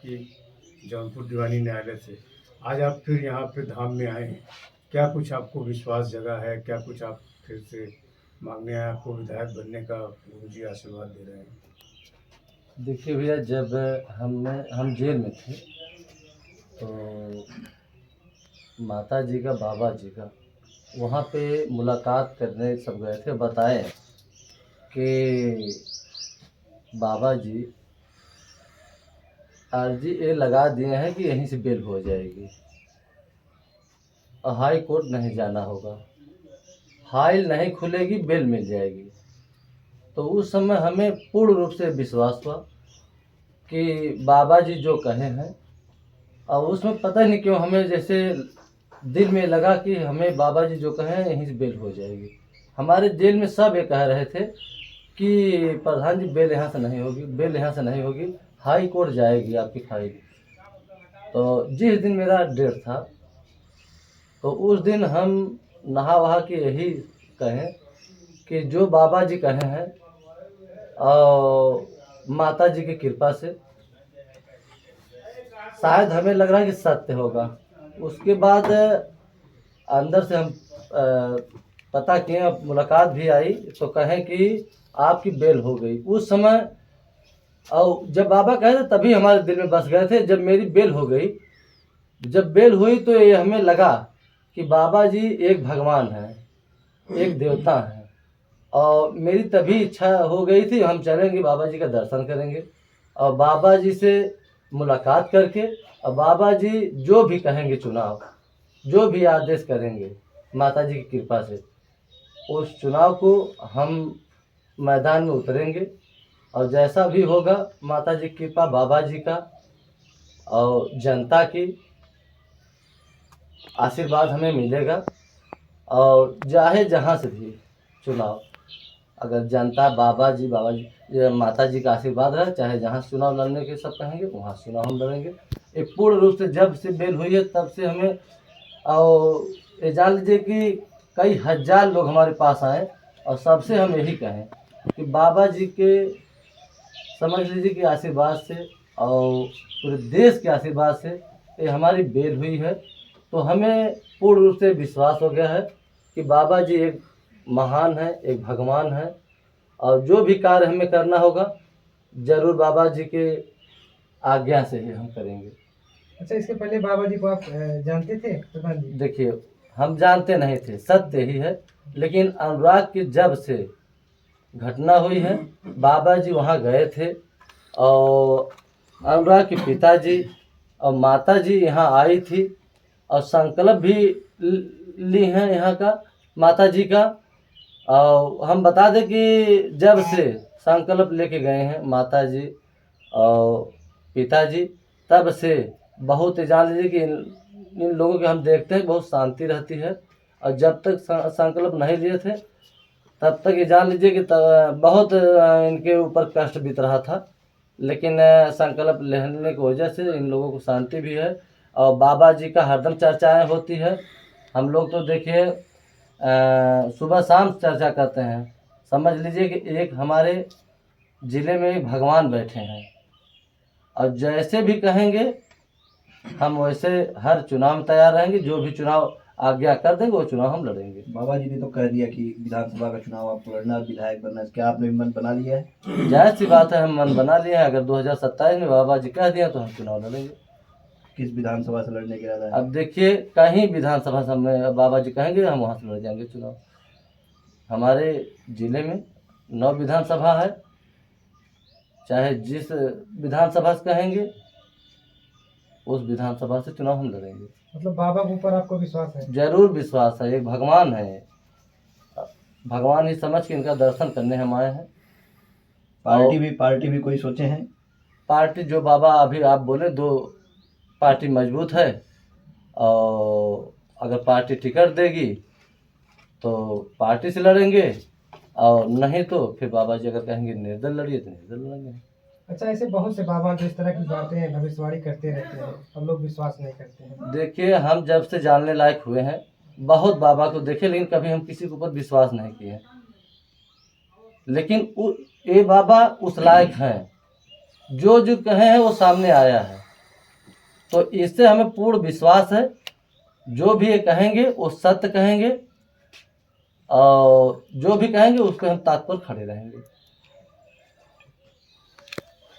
कि जौनपुर दीवानी न्यायालय से आज आप फिर यहाँ पे धाम में आए हैं। क्या कुछ आपको विश्वास जगा है? क्या कुछ आप फिर से मांगने आए, आपको विधायक बनने का गुरुजी आशीर्वाद दे रहे हैं? देखिए भैया, जब हम जेल में थे तो माता जी का, बाबा जी का वहाँ पे मुलाकात करने सब गए थे। बताए कि बाबा जी अर्जी ये लगा दिए हैं कि यहीं से बेल हो जाएगी और हाई कोर्ट नहीं जाना होगा, फाइल नहीं खुलेगी, बेल मिल जाएगी। तो उस समय हमें पूर्ण रूप से विश्वास हुआ कि बाबा जी जो कहे हैं, और उसमें पता नहीं क्यों हमें जैसे दिल में लगा कि हमें बाबा जी जो कहे हैं यहीं से बेल हो जाएगी। हमारे जेल में सब ये कह रहे थे कि प्रधान जी बेल यहाँ से नहीं होगी, बेल यहाँ से नहीं होगी, हाई कोर्ट जाएगी आपकी फाइल। तो जिस दिन मेरा डेट था तो उस दिन हम नहा वहा के यही कहें कि जो बाबा जी कहे हैं और माता जी की कृपा से शायद हमें लग रहा है कि सत्य होगा। उसके बाद अंदर से हम पता किए, मुलाकात भी आई तो कहें कि आपकी बेल हो गई। उस समय और जब बाबा कहे थे तभी हमारे दिल में बस गए थे। जब मेरी बेल हो गई, जब बेल हुई तो ये हमें लगा कि बाबा जी एक भगवान है, एक देवता है। और मेरी तभी इच्छा हो गई थी हम चलेंगे बाबा जी का दर्शन करेंगे और बाबा जी से मुलाकात करके, और बाबा जी जो भी कहेंगे, चुनाव जो भी आदेश करेंगे माता जी की कृपा से, उस चुनाव को हम मैदान में उतरेंगे और जैसा भी होगा माता जी की कृपा, बाबा जी का और जनता की आशीर्वाद हमें मिलेगा। और चाहे जहाँ से भी चुनाव, अगर जनता बाबा जी ये माता जी का आशीर्वाद है, चाहे जहाँ से चुनाव लड़ने के सब कहेंगे वहाँ से चुनाव हम लड़ेंगे। ये पूर्ण रूप से जब से बेल हुई है तब से हमें, और ये जान लीजिए कि कई हजार लोग हमारे पास आए और सबसे हम यही कहें कि बाबा जी के, समझ लीजिए कि आशीर्वाद से और पूरे देश के आशीर्वाद से ये हमारी बेल हुई है। तो हमें पूर्ण रूप से विश्वास हो गया है कि बाबा जी एक महान है, एक भगवान है, और जो भी कार्य हमें करना होगा जरूर बाबा जी के आज्ञा से ही हम करेंगे। अच्छा, इसके पहले बाबा जी को आप जानते थे प्रधान जी? देखिए, हम जानते नहीं थे, सत्य ही है, लेकिन अनुराग की जब से घटना हुई है बाबा जी वहाँ गए थे और अनुराग के पिताजी और माता जी यहाँ आई थी और संकल्प भी ली हैं यहाँ का, माता जी का। और हम बता दें कि जब से संकल्प लेके गए हैं माता जी और पिताजी, तब से बहुत, जान लीजिए कि इन लोगों के हम देखते हैं बहुत शांति रहती है। और जब तक संकल्प नहीं लिए थे तब तक ये जान लीजिए कि बहुत इनके ऊपर कष्ट बीत रहा था, लेकिन संकल्प लेने की वजह से इन लोगों को शांति भी है और बाबा जी का हरदम चर्चाएं होती है। हम लोग तो देखिए सुबह शाम चर्चा करते हैं। समझ लीजिए कि एक हमारे ज़िले में एक भगवान बैठे हैं और जैसे भी कहेंगे हम वैसे हर चुनाव में तैयार रहेंगे। जो भी चुनाव आज्ञा कर देंगे वो चुनाव हम लड़ेंगे। बाबा जी ने तो कह दिया कि विधानसभा का चुनाव आपको लड़ना, विधायक बनना है। क्या आपने मन बना लिया है? जाहिर सी बात है, हम मन बना लिए हैं। अगर 2027 में बाबा जी कह दिया तो हम चुनाव लड़ेंगे। किस विधानसभा से लड़ने के इरादा है? अब देखिए, कहीं विधानसभा सब में बाबा जी कहेंगे हम वहाँ से लड़ जाएंगे चुनाव। हमारे ज़िले में 9 विधानसभा है, चाहे जिस विधानसभा से कहेंगे उस विधानसभा से चुनाव हम लड़ेंगे। मतलब बाबा के ऊपर आपको विश्वास है? जरूर विश्वास है, एक भगवान है, भगवान ही समझ के इनका दर्शन करने हम आए हैं। पार्टी भी कोई सोचे हैं? पार्टी जो बाबा अभी आप बोले, 2 पार्टी मजबूत है, और अगर पार्टी टिकट देगी तो पार्टी से लड़ेंगे, और नहीं तो फिर बाबा जी अगर कहेंगे निर्दल लड़िए तो निर्दल लड़ेंगे। अच्छा, ऐसे बहुत से बाबा जो इस तरह की बातें भविष्यवाणी करते रहते हैं और लोग विश्वास नहीं करते हैं। देखिए, हम जब से जानने लायक हुए हैं बहुत बाबा को देखे, लेकिन कभी हम किसी के ऊपर विश्वास नहीं किए। लेकिन ये बाबा उस लायक हैं, जो जो कहे हैं वो सामने आया है। तो इससे हमें पूर्ण विश्वास है, जो भी ये कहेंगे वो सत्य कहेंगे, और जो भी कहेंगे उस पर हम ताक पर खड़े रहेंगे।